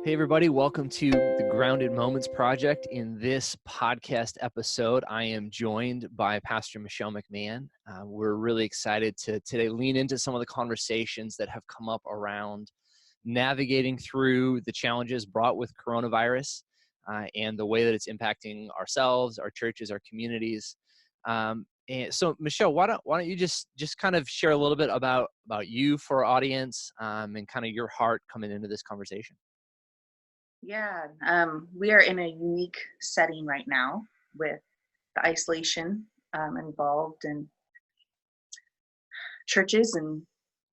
Hey, everybody. Welcome to the Grounded Moments Project. In this podcast episode, I am joined by Pastor Michelle McMahon. We're really excited to today lean into some of the conversations that have come up around navigating through the challenges brought with coronavirus and the way that it's impacting ourselves, our churches, our communities. And so, Michelle, why don't you just kind of share a little bit about you for our audience and kind of your heart coming into this conversation? Yeah, we are in a unique setting right now with the isolation involved in churches and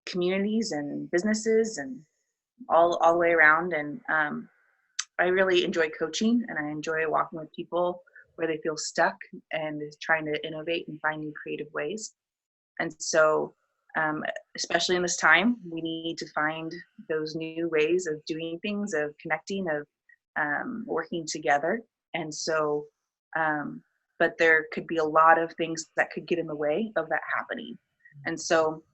communities and businesses and all the way around. And I really enjoy coaching and I enjoy walking with people where they feel stuck and is trying to innovate and find new creative ways. And so, um, especially in this time, we need to find those new ways of doing things, of connecting, of working together. And so, but there could be a lot of things that could get in the way of that happening. And so,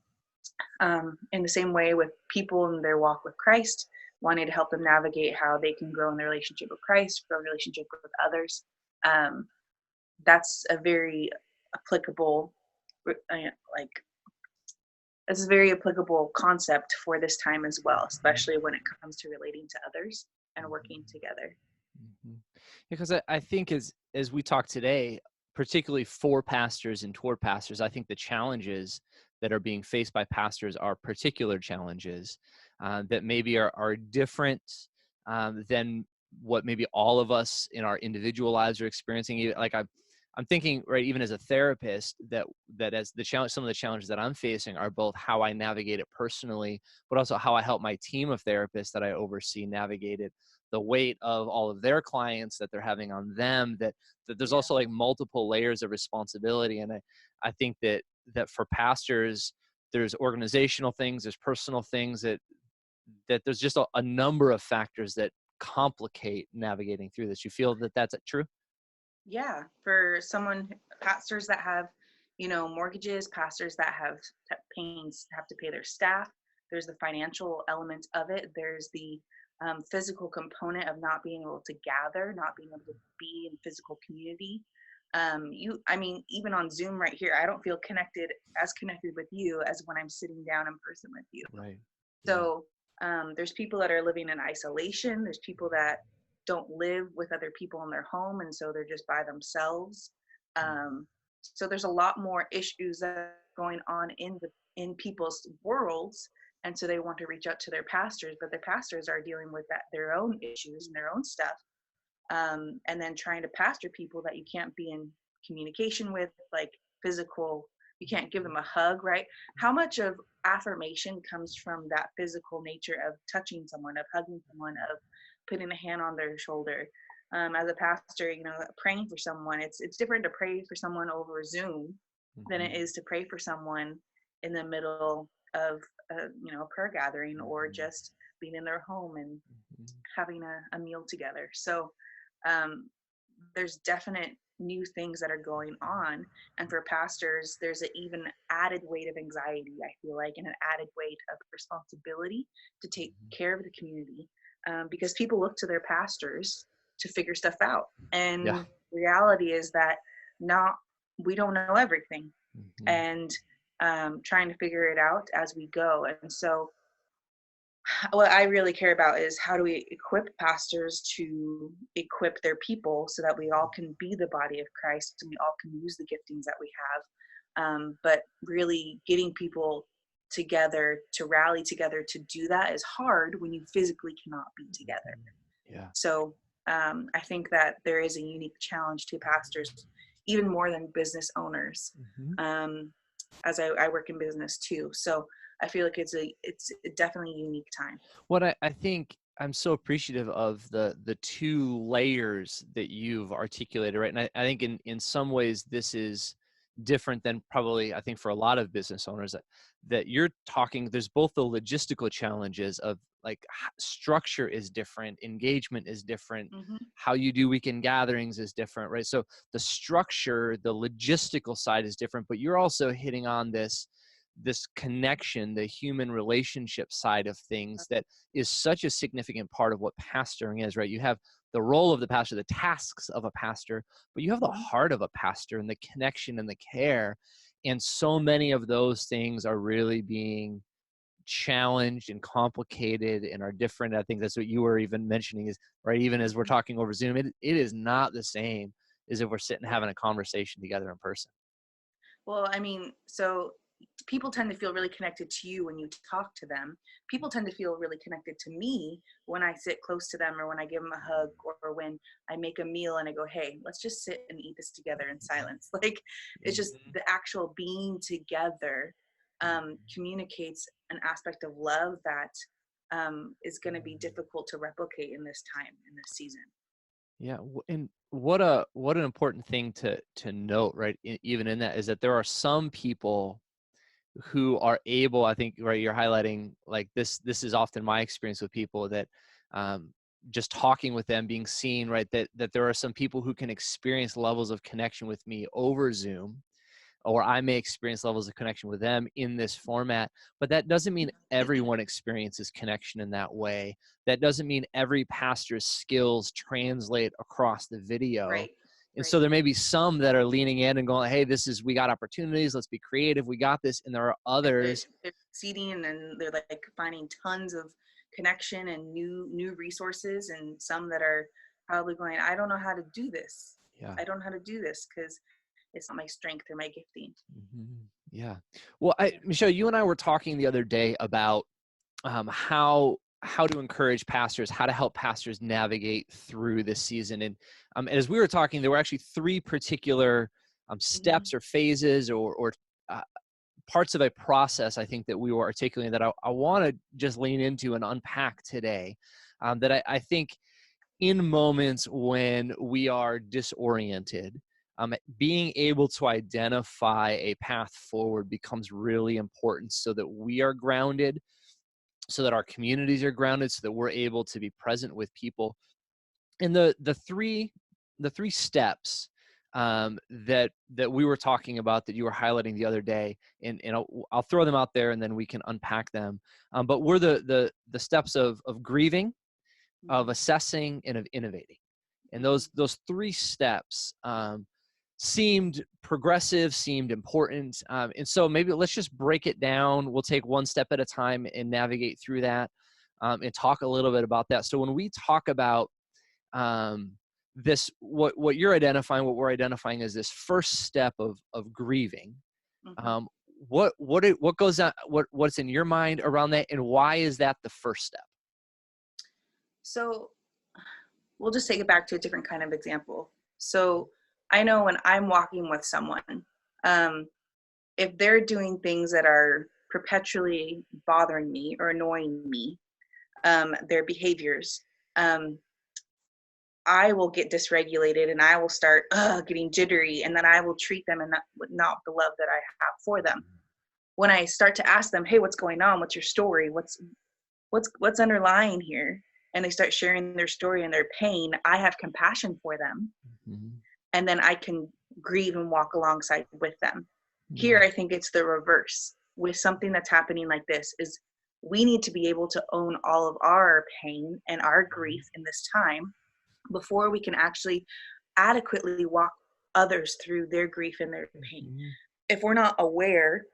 in the same way with people in their walk with Christ, wanting to help them navigate how they can grow in their relationship with Christ, grow in relationship with others, um, that's a very applicable, like it's a very applicable concept for this time as well, especially when it comes to relating to others and working together. Mhm. Because I think as we talk today, particularly for pastors and toward pastors, I think the challenges that are being faced by pastors are particular challenges that maybe are different than what maybe all of us in our individual lives are experiencing. Like I'm thinking, right, even as a therapist, that as the challenge, some of the challenges that I'm facing are both how I navigate it personally, but also how I help my team of therapists that I oversee navigate it, the weight of all of their clients that they're having on them, that there's Yeah. also like multiple layers of responsibility. And I think that for pastors, there's organizational things, there's personal things that there's just a number of factors that complicate navigating through this. You feel that that's true? Yeah, for pastors that have, mortgages, pastors that have to pay their staff. There's the financial element of it. There's the physical component of not being able to gather, not being able to be in physical community. Even on Zoom right here, I don't feel connected with you as when I'm sitting down in person with you. Right. Yeah. So there's people that are living in isolation. There's people that don't live with other people in their home, and so they're just by themselves. Um, so there's a lot more issues that are going on in people's worlds, and so they want to reach out to their pastors, but their pastors are dealing with their own issues and their own stuff, and then trying to pastor people that you can't be in communication with, like physical. You can't give them a hug, right? How much of affirmation comes from that physical nature of touching someone, of hugging someone, of putting a hand on their shoulder? As a pastor, praying for someone, it's different to pray for someone over Zoom than Mhm. it is to pray for someone in the middle of a prayer gathering or Mhm. just being in their home and Mhm. having a meal together. So um, there's definite new things that are going on. And for pastors, there's an even added weight of anxiety, I feel like, and an added weight of responsibility to take Mhm. care of the community, because people look to their pastors to figure stuff out. Yeah. And reality is that not we don't know everything, Mhm. and trying to figure it out as we go. And so what I really care about is how do we equip pastors to equip their people so that we all can be the body of Christ and we all can use the giftings that we have. But really getting people together to rally together to do that is hard when you physically cannot be together. Mhm. Yeah. So I think that there is a unique challenge to pastors, even more than business owners, Mhm. um, as I work in business too. So I feel like it's definitely a unique time. What I think I'm so appreciative of the two layers that you've articulated, right? And I think in some ways this is different than probably I think for a lot of business owners that you're talking. There's both the logistical challenges of like structure is different, engagement is different, Hmm. how you do weekend gatherings is different, right? So the structure, the logistical side is different, but you're also hitting on this connection, the human relationship side of things that is such a significant part of what pastoring is, right? You have the role of the pastor, the tasks of a pastor, but you have the Mhm. heart of a pastor and the connection and the care. And so many of those things are really being challenged and complicated and are different. I think that's what you were even mentioning is, right, even as we're talking over Zoom, it is not the same as if we're sitting having a conversation together in person. Well, I mean, so people tend to feel really connected to you when you talk to them. People tend to feel really connected to me when I sit close to them or when I give them a hug or when I make a meal and I go, hey, let's just sit and eat this together in silence. Like, it's just Mhm. the actual being together communicates an aspect of love that is going to be difficult to replicate in this time, in this season. Yeah, and what an important thing to note, right? Even in that is that there are some people who are able, I think, right, you're highlighting like this is often my experience with people that um, just talking with them, being seen, right, that there are some people who can experience levels of connection with me over Zoom, or I may experience levels of connection with them in this format, but that doesn't mean everyone experiences connection in that way. That doesn't mean every pastor's skills translate across the video. Right, And right. so there may be some that are leaning in and going, hey, we got opportunities, let's be creative, we got this. And there are others. They're succeeding and they're like finding tons of connection and new resources, and some that are probably going, I don't know how to do this. Yeah. I don't know how to do this because it's not my strength or my gifting. Yeah. Well, Michelle, you and I were talking the other day about how to encourage pastors, how to help pastors navigate through this season. And as we were talking, there were actually three particular Mm-hmm. steps or phases or uh, parts of a process, I think, that we were articulating that I want to just lean into and unpack today. That I think in moments when we are disoriented, being able to identify a path forward becomes really important so that we are grounded, so that our communities are grounded, so that we're able to be present with people. And the three steps that we were talking about that you were highlighting the other day, and I'll throw them out there and then we can unpack them. But we're the steps of grieving, of Mm-hmm. assessing, and of innovating. And Mm-hmm. those three steps seemed progressive, seemed important. And so maybe let's just break it down. We'll take one step at a time and navigate through that, and talk a little bit about that. So when we talk about this, what you're identifying, what we're identifying as this first step of grieving. Mm-hmm. Um, what goes on? What's in your mind around that, and why is that the first step? So we'll just take it back to a different kind of example. So I know when I'm walking with someone, um, if they're doing things that are perpetually bothering me or annoying me, their behaviors, um, I will get dysregulated and I will start getting jittery, and then I will treat them and not the love that I have for them. When I start to ask them, "Hey, what's going on? What's your story? What's underlying here?" and they start sharing their story and their pain, I have compassion for them, Mhm. and then I can grieve and walk alongside with them. Here, Yeah. I think it's the reverse. With something that's happening like this, is we need to be able to own all of our pain and our grief in this time before we can actually adequately walk others through their grief and their pain. Mhm. If we're not aware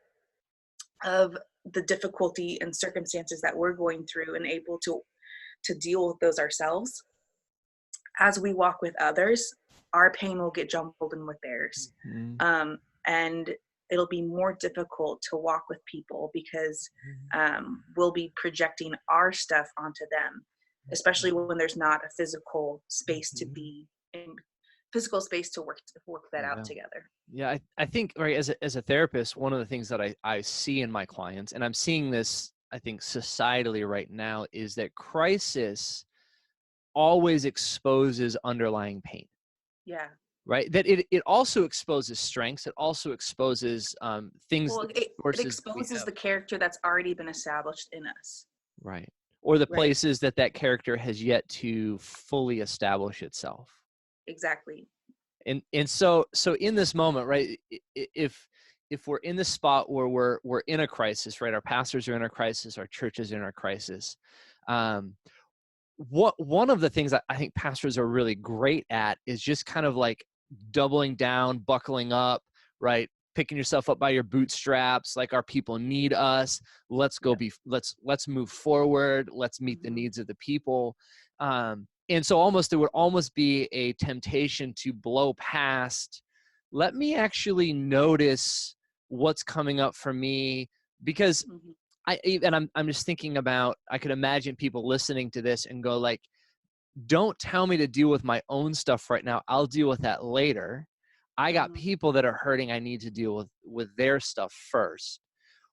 of the difficulty and circumstances that we're going through and able to deal with those ourselves, as we walk with others, our pain will get jumbled in with theirs. Mhm. Um, and it'll be more difficult to walk with people because we'll be projecting our stuff onto them, especially when there's not a physical space to Mhm. be in, physical space to work that out Yeah. together. Yeah, I think, right, as a therapist, one of the things that I see in my clients, and I'm seeing this, I think, societally right now, is that crisis always exposes underlying pain, Yeah. right? That it also exposes strengths. It also exposes things, Well, it sources that we exposes have, the character that's already been established in us. right? Or the Right. places that character has yet to fully establish itself. Exactly. And so in this moment, right, if if we're in the spot where we're in a crisis, right? Our pastors are in a crisis, our churches are in a crisis. One of the things that I think pastors are really great at is just kind of like doubling down, buckling up, right? Picking yourself up by your bootstraps, like our people need us. Let's go let's move forward. Let's meet the needs of the people. And so it would almost be a temptation to blow past. Let me actually notice what's coming up for me, because Mhm. I'm just thinking about, I could imagine people listening to this and go like, don't tell me to deal with my own stuff right now. I'll deal with that later. I got Mhm. people that are hurting. I need to deal with their stuff first.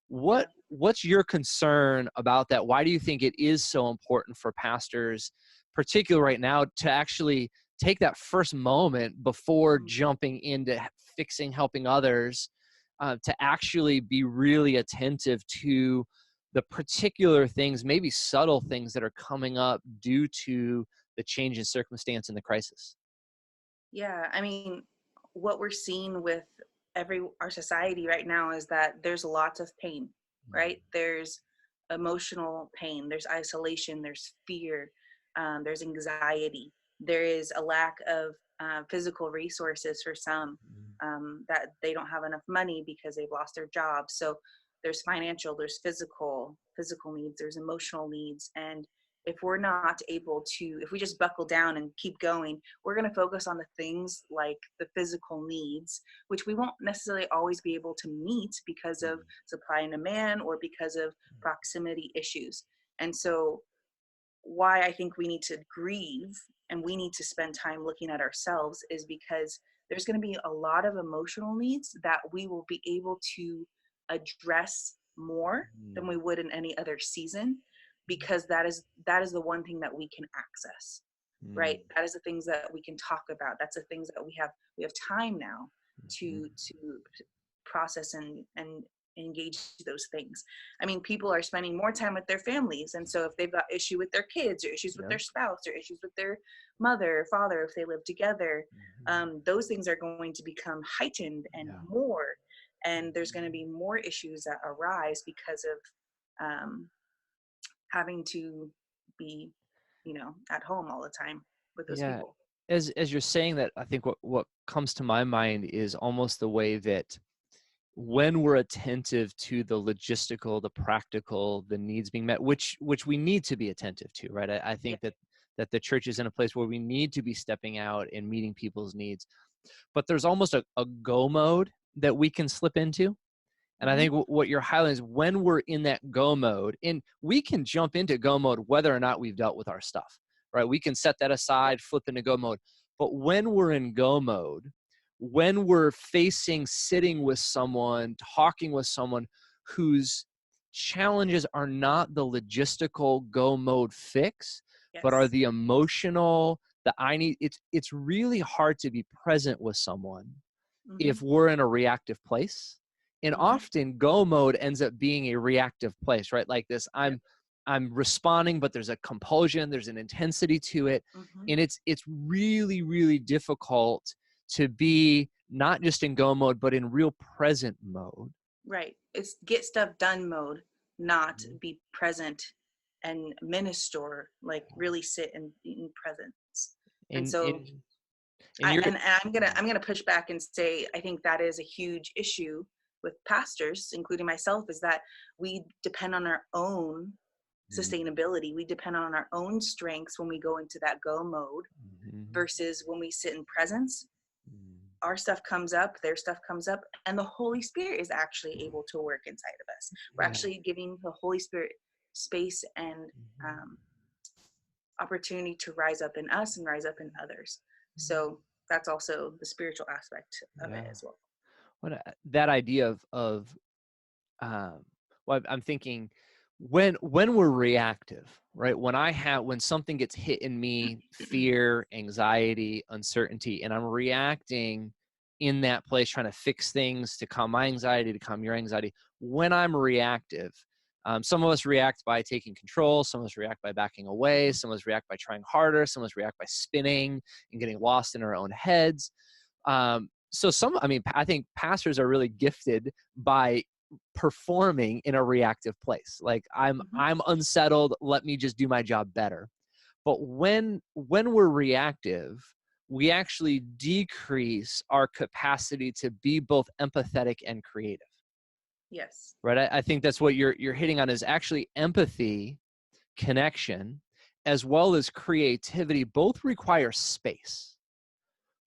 Yeah. What's your concern about that? Why do you think it is so important for pastors, particularly right now, to actually take that first moment before Mhm. jumping into fixing, helping others, to actually be really attentive to the particular things, maybe subtle things that are coming up due to the change in circumstance and the crisis? Yeah, I mean, what we're seeing with our society right now is that there's lots of pain, right? There's emotional pain, there's isolation, there's fear, there's anxiety, there is a lack of physical resources for some, that they don't have enough money because they've lost their jobs. So there's financial, there's physical needs, there's emotional needs, and if we're not able to, if we just buckle down and keep going, we're going to focus on the things like the physical needs, which we won't necessarily always be able to meet because of supply and demand or because of proximity issues. And so, why I think we need to grieve and we need to spend time looking at ourselves is because there's going to be a lot of emotional needs that we will be able to address more than we would in any other season, because that is the one thing that we can access, right? That is the things that we can talk about. That's the things that we have time now to process and engage those things. I mean, people are spending more time with their families, and so if they've got issue with their kids or issues with Yep. their spouse or issues with their mother or father, if they live together, those things are going to become heightened and Yeah. more, and there's going to be more issues that arise because of having to be, at home all the time with those Yeah. people. As you're saying that, I think what comes to my mind is almost the way that when we're attentive to the logistical, the practical, the needs being met, which we need to be attentive to, right? I Yeah. think that the church is in a place where we need to be stepping out and meeting people's needs. But there's almost a go mode that we can slip into. And I Hmm. think what you're highlighting is when we're in that go mode, and we can jump into go mode whether or not we've dealt with our stuff, right? We can set that Yep. aside, flip into go mode. But when we're in go mode, when we're sitting with someone, talking with someone whose challenges are not the logistical go mode fix, but are Yes. the emotional, it's really hard to be present with someone Hmm. if we're in a reactive place. And Hmm. often go mode ends up being a reactive place, right? Like this, Yep. I'm responding, but there's a compulsion, there's an intensity to it. Hmm. And it's really, really difficult to be not just in go mode, but in real present mode. Right. It's get stuff done mode, not be present and minister, like really sit in presence. And And so and and you're and I'm gonna push back and say I think that is a huge issue with pastors, including myself, is that we depend on our own sustainability. We depend on our own strengths when we go into that go mode Mhm. versus when we sit in presence. Our stuff comes up, their stuff comes up, and the Holy Spirit is actually able to work inside of us. We're Yeah. actually giving the Holy Spirit space and um, opportunity to rise up in us and rise up in others. So that's also the spiritual aspect of it Yeah. as well. That idea of um, well, I'm thinking when we're reactive, right? When something gets hit in me, fear, anxiety, uncertainty, and I'm reacting in that place, trying to fix things to calm my anxiety, to calm your anxiety. When I'm reactive, some of us react by taking control. Some of us react by backing away. Mhm. Some of us react by trying harder. Some of us react by spinning and getting lost in our own heads. so I mean, I think pastors are really gifted by performing in a reactive place. Like Mhm. I'm unsettled, let me just do my job better. But when we're reactive, we actually decrease our capacity to be both empathetic and creative. Yes. Right? I think that's what you're hitting on, is actually empathy, connection, as well as creativity both require space.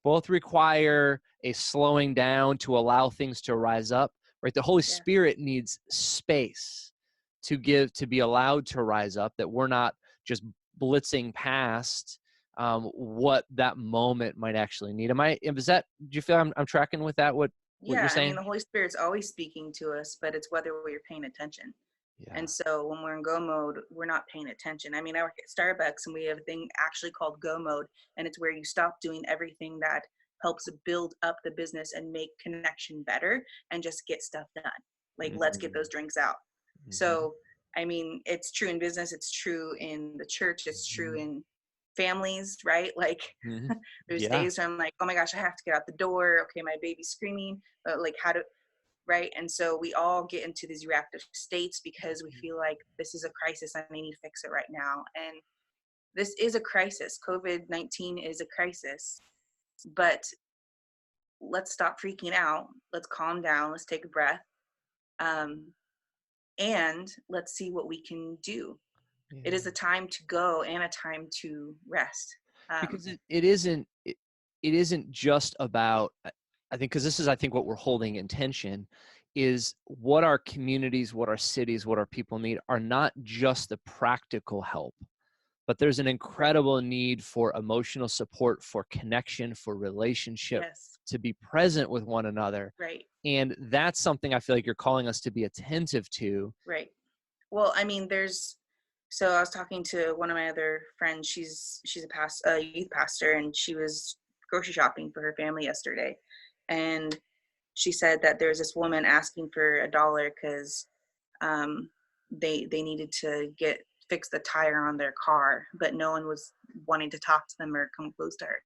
Both require a slowing down to allow things to rise up, right? The Holy Yeah. Spirit needs space to be allowed to rise up, that we're not just blitzing past what that moment might actually need. Is that, do you feel I'm tracking with that, what you're Yeah. I mean, saying? the Holy Spirit's always speaking to us, but it's whether we're paying attention. Yeah. And so when we're in go mode, we're not paying attention. I mean, I work at Starbucks and we have a thing actually called go mode, and it's where you stop doing everything that helps build up the business and make connection better and just get stuff done. Like, let's get Mhm. those drinks out. Mhm. So, I mean, it's true in business, it's true in the church, it's true Mhm. in families, right? Like, Mhm. there's Yeah. days where I'm like, oh my gosh, I have to get out the door. Okay, my baby's screaming, but like, how do, right? And so we all get into these reactive states because we feel like this is a crisis and I need to fix it right now. And this is a crisis. COVID-19 is a crisis, but let's stop freaking out. Let's calm down. Let's take a breath. Um, and let's see what we can do. It Yeah. is a time to go and a time to rest. Because it isn't just about, I think, because this is, I think, what we're holding in tension is what our communities, what our cities, what our people need are not just the practical help, but there's an Right. incredible need for emotional support, for connection, for relationship, Yes. to be present with one another. Right. And that's something I feel like you're calling us to be attentive to. Right. Well, I mean, so I was talking to one of my other friends. She's a youth pastor, and she was grocery shopping for her family yesterday, and she said that there's this woman asking for $1 because um, they needed to fix the tire on their car, but no one was wanting to talk to them or come close to her.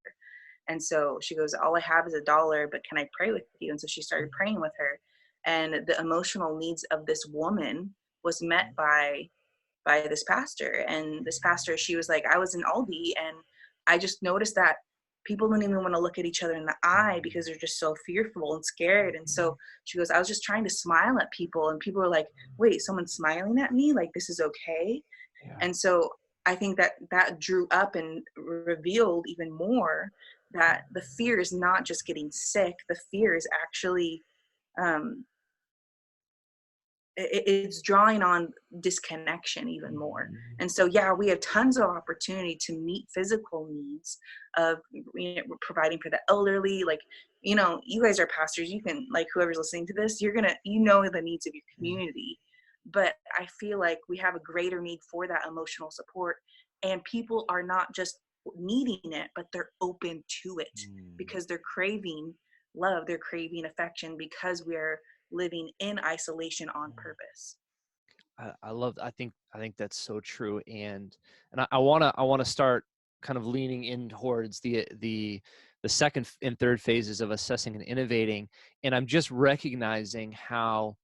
And so she goes, all I have is $1, but can I pray with you? And so she started praying with her, and the emotional needs of this woman was met by this pastor. And this pastor, she was like, I was in Aldi and I just noticed that people don't even want to look at each other in the eye because they're just so fearful and scared. And so she goes, I was just trying to smile at people, and people were like, wait, someone's smiling at me, like this is okay. Yeah. And so I think that drew up and revealed even more that the fear is not just getting sick, the fear is actually um, it's drawing on disconnection even more. Mhm. And so yeah, we have tons of opportunity to meet physical needs of, providing for the elderly. Like, you guys are pastors, you can, like, whoever's listening to this, you're gonna, the needs of your community. But I feel like we have a greater need for that emotional support, and people are not just needing it, but they're open to it Mhm. because they're craving love, they're craving affection, because we're living in isolation on purpose. I think that's so true. And I wanna start kind of leaning in towards the second and third phases of assessing and innovating. And I'm just recognizing how,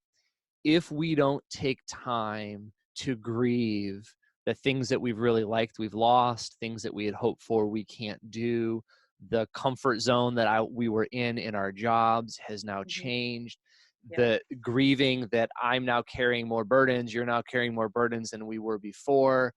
if we don't take time to grieve the things that we've really liked, we've lost, things that we had hoped for, we can't do, the comfort zone that we were in our jobs has now Hmm. changed, Yeah. the grieving that I'm now carrying more burdens, you're now carrying more burdens than we were before.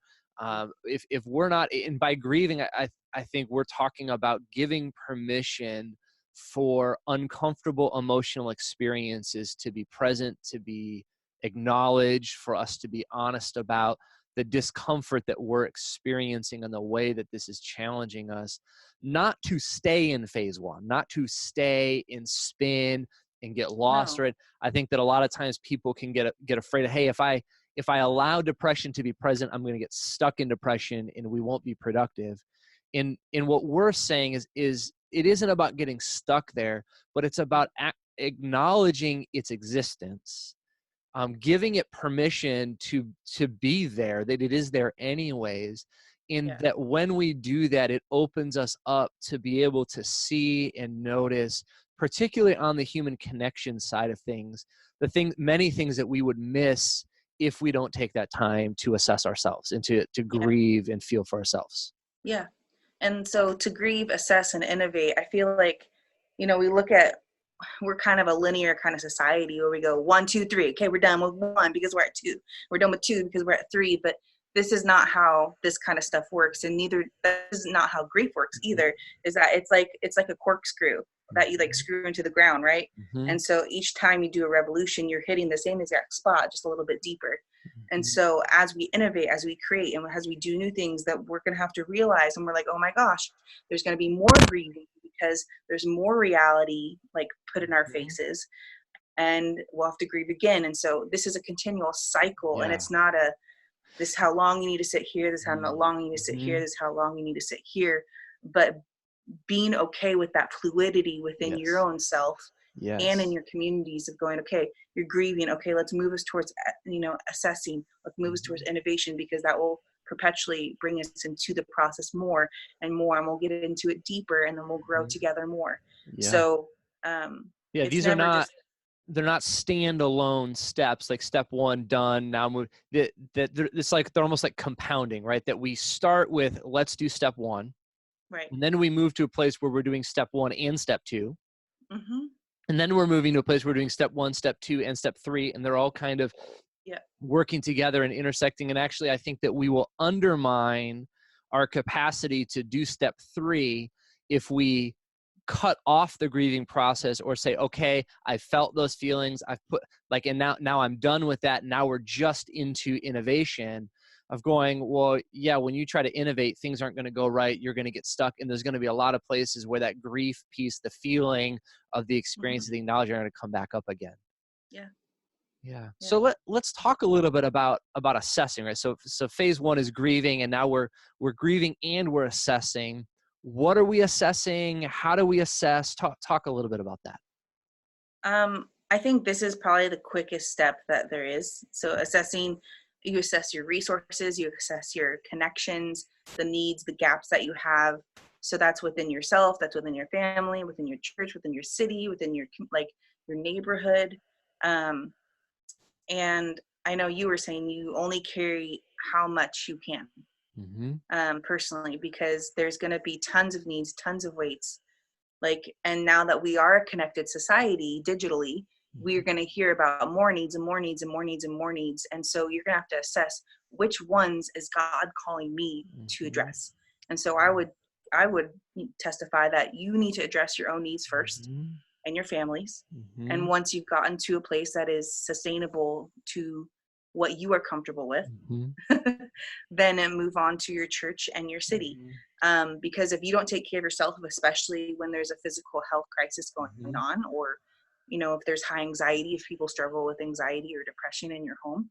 If we're not, and by grieving, I think we're talking about giving permission for uncomfortable emotional experiences to be present, to be acknowledged, for us to be honest about the discomfort that we're experiencing and the way that this is challenging us, not to stay in phase one, not to stay in spin and get lost. No. Right? I think that a lot of times people can get afraid of, hey, if I allow depression to be present, I'm going to get stuck in depression and we won't be productive. In what we're saying is it isn't about getting stuck there, but it's about acknowledging its existence, giving it permission to be there, that it is there anyways, and Yeah. that when we do that, it opens us up to be able to see and notice particularly on the human connection side of things, many things that we would miss if we don't take that time to assess ourselves and to Yeah. grieve and feel for ourselves. Yeah. And so to grieve, assess, and innovate, I feel like, we look at, we're kind of a linear kind of society where we go 1, 2, 3. Okay, we're done with 1 because we're at 2. We're done with 2 because we're at 3. But this is not how this kind of stuff works, and neither that is not how grief works either. Is that it's like a corkscrew that you like screw into the ground, right? Mm-hmm. And so each time you do a revolution, you're hitting the same exact spot, just a little bit deeper. And Mm-hmm. so as we innovate, as we create, and as we do new things, that we're going to have to realize, and we're like, oh my gosh, there's going to be more grieving because there's more reality like put in our faces, and we'll have to grieve again. And so this is a continual cycle, and Yeah. it's not a, this is how long you need to sit here, this is how long you need to sit Mm-hmm. here, this is how long you need to sit here. But being okay with that fluidity within your Yes. own self and in Yes. your communities of going, okay, you're grieving, okay, let's move us towards assessing, let's move us towards innovation, because that will perpetually bring us into the process more and more, and we'll get into it deeper, and then we'll grow together more. Yeah. So Yeah, it's these are never not, just they're not standalone steps, like step 1 done, now move. It's like they're almost like compounding, right? That we start with, let's do step 1, right. and then we move to a place where we're doing step 1 and step 2, Mm-hmm. and then we're moving to a place where we're doing step 1, step 2, and step 3, and they're all kind of Yeah. working together and intersecting. And actually, I think that we will undermine our capacity to do step 3 if we cut off the grieving process, or say, okay, I felt those feelings, I've put like, and now I'm done with that. Now we're just into innovation of going, well, yeah, when you try to innovate, things aren't going to go right. You're going to get stuck. And there's going to be a lot of places where that grief piece, the feeling of the experience, Mm-hmm. the knowledge, are going to come back up again. Yeah. Yeah. Yeah. So let's talk a little bit about assessing, right? So phase 1 is grieving, and now we're grieving and we're assessing. What are we assessing? How do we assess? Talk a little bit about that. I think this is probably the quickest step that there is. So assessing, you assess your resources, you assess your connections, the needs, the gaps that you have. So that's within yourself, that's within your family, within your church, within your city, within your your neighborhood. And I know you were saying you only carry how much you can, personally, because there's going to be tons of needs, tons of weights. And now that we are a connected society digitally, we're going to hear about more needs and more needs and more needs and more needs. And so you're going to have to assess which ones is God calling me to address. And so I would testify that you need to address your own needs first, and your families. And once you've gotten to a place that is sustainable to what you are comfortable with, then move on to your church and your city. Because if you don't take care of yourself, especially when there's a physical health crisis going on, or if there's high anxiety, if people struggle with anxiety or depression in your home,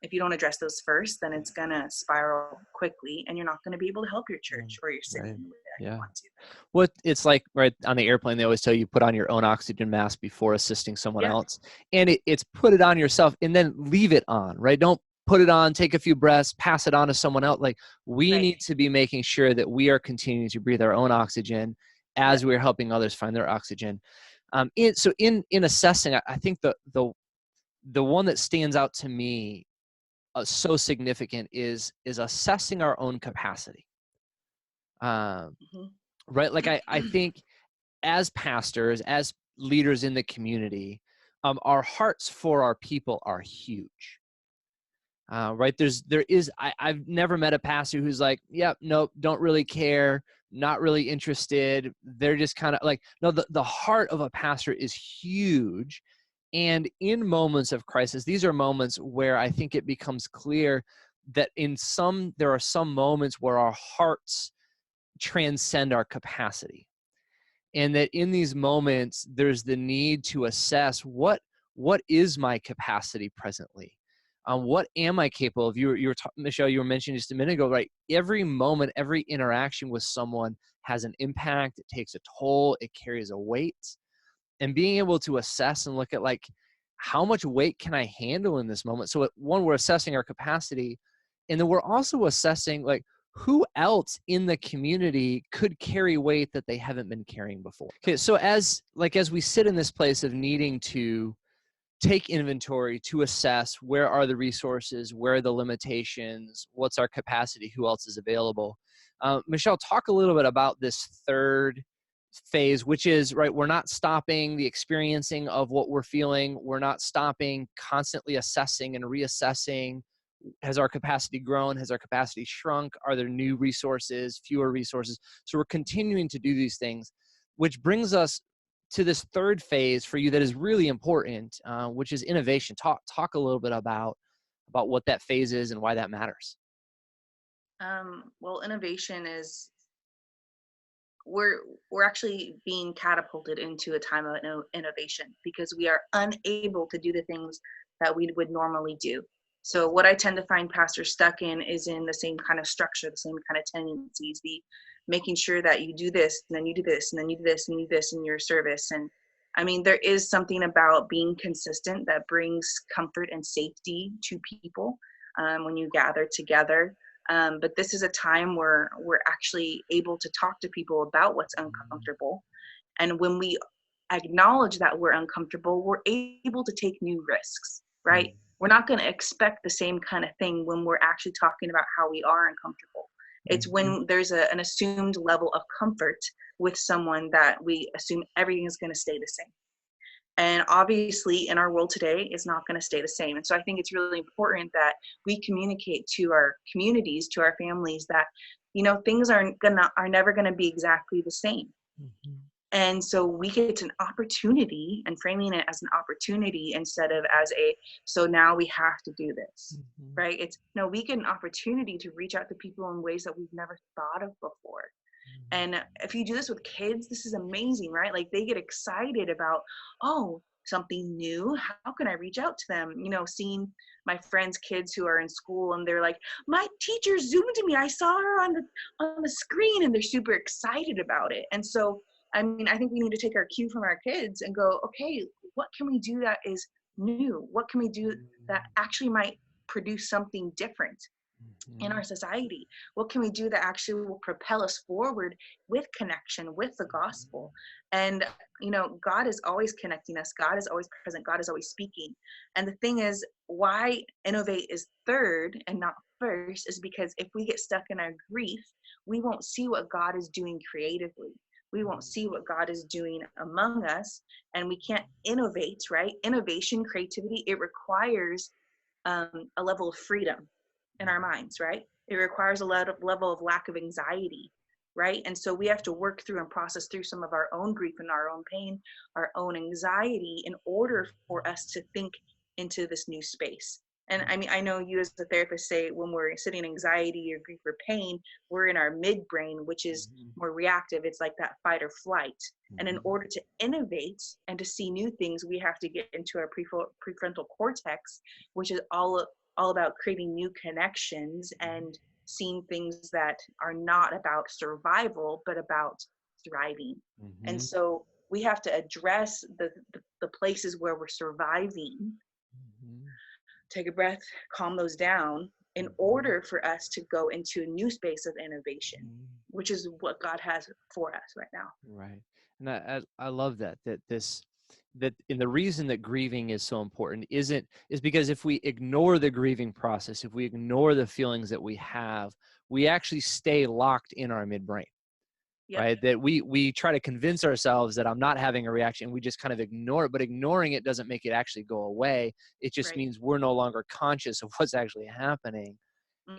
if you don't address those first, then it's going to spiral quickly, and you're not going to be able to help your church or your city in the way that you want to. Well, it's like, right on the airplane, they always tell you put on your own oxygen mask before assisting someone else. And it's put it on yourself and then leave it on, right? Don't put it on, take a few breaths, pass it on to someone else. Like, we need to be making sure that we are continuing to breathe our own oxygen as we're helping others find their oxygen. So in assessing, I think the one that stands out to me so significant is assessing our own capacity. Right? Like, I think as pastors, as leaders in the community, our hearts for our people are huge. Right? I've never met a pastor who's like, yep, nope, don't really care, not really interested. They're just kind of like, no, the heart of a pastor is huge. And in moments of crisis, these are moments where I think it becomes clear that there are some moments where our hearts transcend our capacity. And that in these moments, there's the need to assess what is my capacity presently? What am I capable of? Michelle, you were mentioning just a minute ago, right? Every moment, every interaction with someone has an impact. It takes a toll. It carries a weight. And being able to assess and look at, like, how much weight can I handle in this moment? So one, we're assessing our capacity, and then we're also assessing, like, who else in the community could carry weight that they haven't been carrying before? Okay, so as we sit in this place of needing to take inventory, to assess where are the resources, where are the limitations, what's our capacity, who else is available. Michelle, talk a little bit about this third phase, which is, right, we're not stopping the experiencing of what we're feeling. We're not stopping constantly assessing and reassessing. Has our capacity grown? Has our capacity shrunk? Are there new resources, fewer resources? So we're continuing to do these things, which brings us to this third phase for you that is really important, which is innovation. Talk a little bit about what that phase is and why that matters. Well, innovation is we're actually being catapulted into a time of innovation because we are unable to do the things that we would normally do. So what I tend to find pastors stuck in is in the same kind of structure, the same kind of tendencies, the making sure that you do this and then you do this and then you do this and you do this in your service. And I mean, there is something about being consistent that brings comfort and safety to people when you gather together. But this is a time where we're actually able to talk to people about what's uncomfortable. And when we acknowledge that we're uncomfortable, we're able to take new risks, right? We're not going to expect the same kind of thing when we're actually talking about how we are uncomfortable. It's when there's an assumed level of comfort with someone that we assume everything is going to stay the same. And obviously in our world today, it's not going to stay the same. And so I think it's really important that we communicate to our communities, to our families that, things are never going to be exactly the same. And so we get an opportunity, and framing it as an opportunity instead of as so now we have to do this, right? It's no, we get an opportunity to reach out to people in ways that we've never thought of before. And if you do this with kids, this is amazing, right? Like they get excited about, oh, something new. How can I reach out to them? Seeing my friends' kids who are in school and they're like, my teacher zoomed to me. I saw her on the screen, and they're super excited about it. And so, I mean, I think we need to take our cue from our kids and go, okay, what can we do that is new? What can we do that actually might produce something different in our society? What can we do that actually will propel us forward with connection with the gospel? And God is always connecting us. God is always present. God is always speaking. And the thing is, why innovate is third and not first is because if we get stuck in our grief, we won't see what God is doing creatively. We won't see what God is doing among us, and we can't innovate, right? Innovation, creativity, it requires a level of freedom in our minds, right? It requires a level of lack of anxiety, right? And so we have to work through and process through some of our own grief and our own pain, our own anxiety in order for us to think into this new space. And I mean, I know you as a therapist say when we're sitting in anxiety or grief or pain, we're in our midbrain, which is more reactive. It's like that fight or flight. And in order to innovate and to see new things, we have to get into our prefrontal cortex, which is all about creating new connections and seeing things that are not about survival, but about thriving. And so we have to address the places where we're surviving, take a breath, calm those down in order for us to go into a new space of innovation, which is what God has for us right now. Right. And I love that and the reason that grieving is so important is because if we ignore the grieving process, if we ignore the feelings that we have, we actually stay locked in our midbrain. Yep. Right? That we try to convince ourselves that I'm not having a reaction. We just kind of ignore it, but ignoring it doesn't make it actually go away. It just means we're no longer conscious of what's actually happening.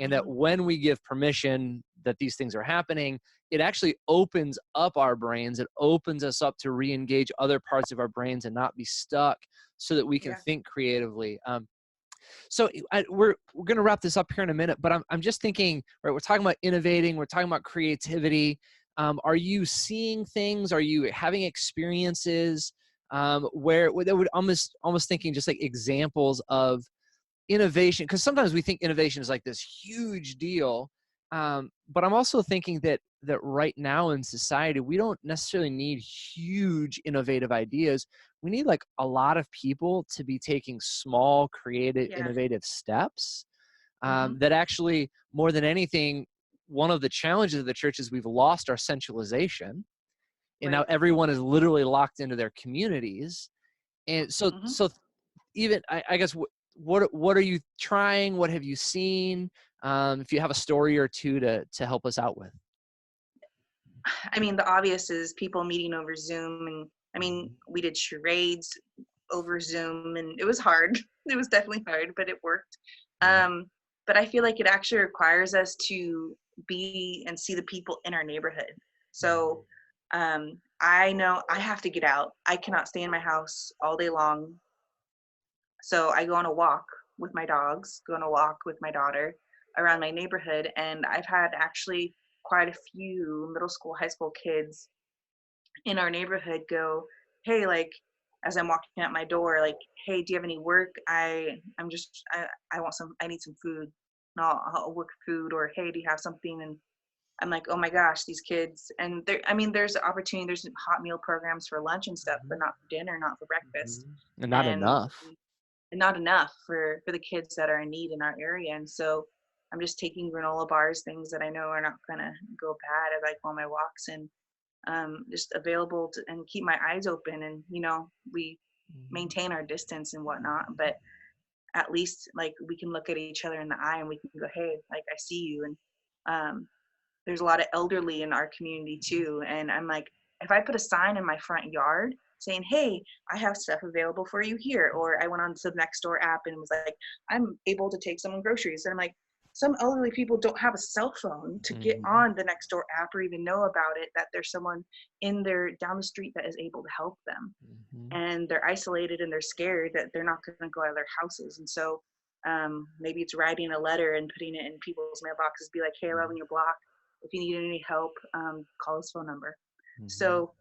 And that when we give permission that these things are happening, it actually opens up our brains. It opens us up to re-engage other parts of our brains and not be stuck so that we can think creatively. So we're going to wrap this up here in a minute, but I'm just thinking, right, we're talking about innovating. We're talking about creativity. Are you seeing things? Are you having experiences where that would almost thinking just like examples of innovation, because sometimes we think innovation is like this huge deal, but I'm also thinking that right now in society we don't necessarily need huge innovative ideas. We need like a lot of people to be taking small creative innovative steps that actually more than anything one of the challenges of the church is we've lost our centralization, and now Right. everyone is literally locked into their communities. And so, Hmm. even I guess what are you trying? What have you seen? If you have a story or two to help us out with. I mean, the obvious is people meeting over Zoom, and I mean, we did charades over Zoom, and it was hard. It was definitely hard, but it worked. Yeah. But I feel like it actually requires us to be and see the people in our neighborhood. So I know I have to get out. I cannot stay in my house all day long. So I go on a walk with my dogs, go on a walk with my daughter around my neighborhood, and I've had actually quite a few middle school, high school kids in our neighborhood go, hey, like, as I'm walking out my door, like, hey, do you have any work? I want some, I need some food. And I'll work food, or hey, do you have something? And I'm like, oh my gosh, these kids. And there, I mean, there's opportunity, there's hot meal programs for lunch and stuff, but not for dinner, not for breakfast. And not And enough. not enough for the kids that are in need in our area. And so I'm just taking granola bars, things that I know are not gonna go bad, as I go on my walks, and just available to, and keep my eyes open. And we maintain our distance and whatnot, but at least like we can look at each other in the eye and we can go, hey, like, I see you. And there's a lot of elderly in our community too, and I'm like, if I put a sign in my front yard saying, hey, I have stuff available for you here, or I went on to the next door app and was like, I'm able to take someone groceries, and I'm like, some elderly people don't have a cell phone to get on the next door app or even know about it, that there's someone in their down the street that is able to help them. And they're isolated and they're scared that they're not going to go out of their houses. And so maybe it's writing a letter and putting it in people's mailboxes, be like, hey, I live in your block, if you need any help, call this phone number. So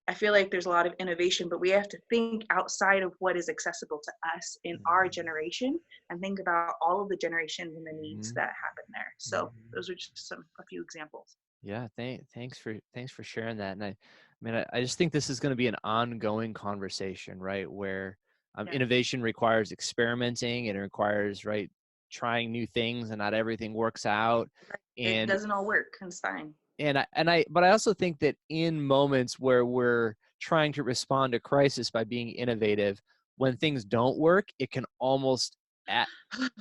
I feel like there's a lot of innovation, but we have to think outside of what is accessible to us in our generation and think about all of the generations and the needs that happen there. So those are just a few examples. Yeah, thanks for sharing that. And I mean, I just think this is going to be an ongoing conversation, right? Where Yeah. innovation requires experimenting, and it requires, right, trying new things, and not everything works out. It And doesn't all work, and it's fine. but I also think that in moments where we're trying to respond to crisis by being innovative, when things don't work, it can almost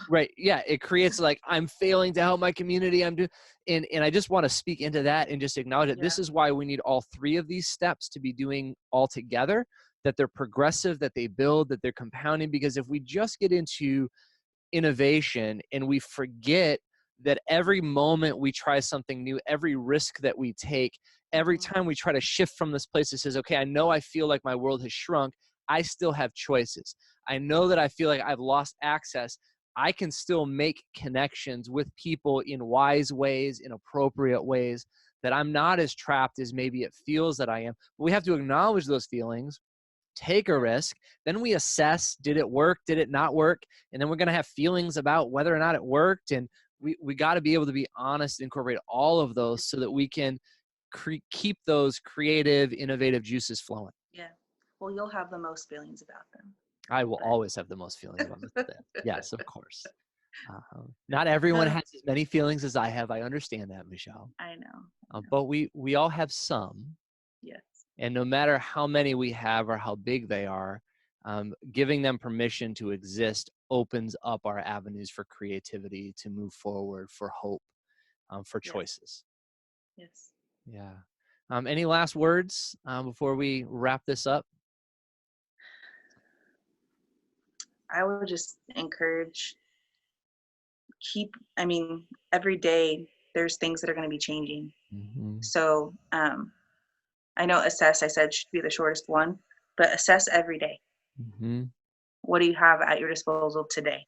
right. Yeah. It creates like, I'm failing to help my community. I'm doing, and I just want to speak into that and just acknowledge it. Yeah. This is why we need all three of these steps to be doing all together, that they're progressive, that they build, that they're compounding. Because if we just get into innovation and we forget that every moment we try something new, every risk that we take, every time we try to shift from this place that says, okay, I know I feel like my world has shrunk, I still have choices. I know that I feel like I've lost access. I can still make connections with people in wise ways, in appropriate ways, that I'm not as trapped as maybe it feels that I am. But we have to acknowledge those feelings, take a risk, then we assess, did it work, did it not work? And then we're going to have feelings about whether or not it worked. And we got to be able to be honest, incorporate all of those so that we can keep those creative, innovative juices flowing. Yeah. Well, you'll have the most feelings about them. I will always have the most feelings about this. Yes, of course. Not everyone has as many feelings as I have. I understand that, Michelle. I know. But we all have some. Yes. And no matter how many we have or how big they are, giving them permission to exist opens up our avenues for creativity, to move forward, for hope, for choices. Yes. Yeah. Any last words before we wrap this up? I would just encourage, I mean, every day there's things that are going to be changing. So I know assess, I said, should be the shortest one, but assess every day. What do you have at your disposal today?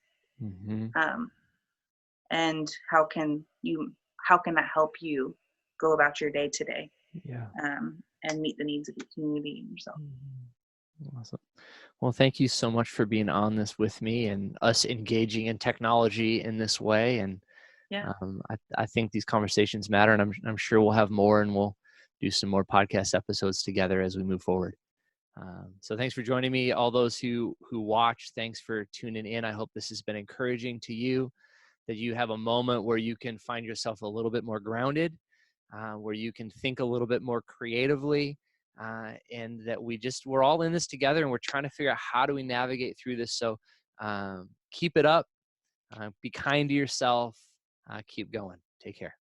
And how can that help you go about your day today? Yeah. And meet the needs of your community and yourself. Awesome. Well, thank you so much for being on this with me and us engaging in technology in this way. And Yeah. I think these conversations matter, and I'm sure we'll have more, and we'll do some more podcast episodes together as we move forward. So thanks for joining me. All those who watch, thanks for tuning in. I hope this has been encouraging to you. that you have a moment where you can find yourself a little bit more grounded, where you can think a little bit more creatively, and that we're all in this together, and we're trying to figure out how do we navigate through this. So keep it up, be kind to yourself, keep going. Take care.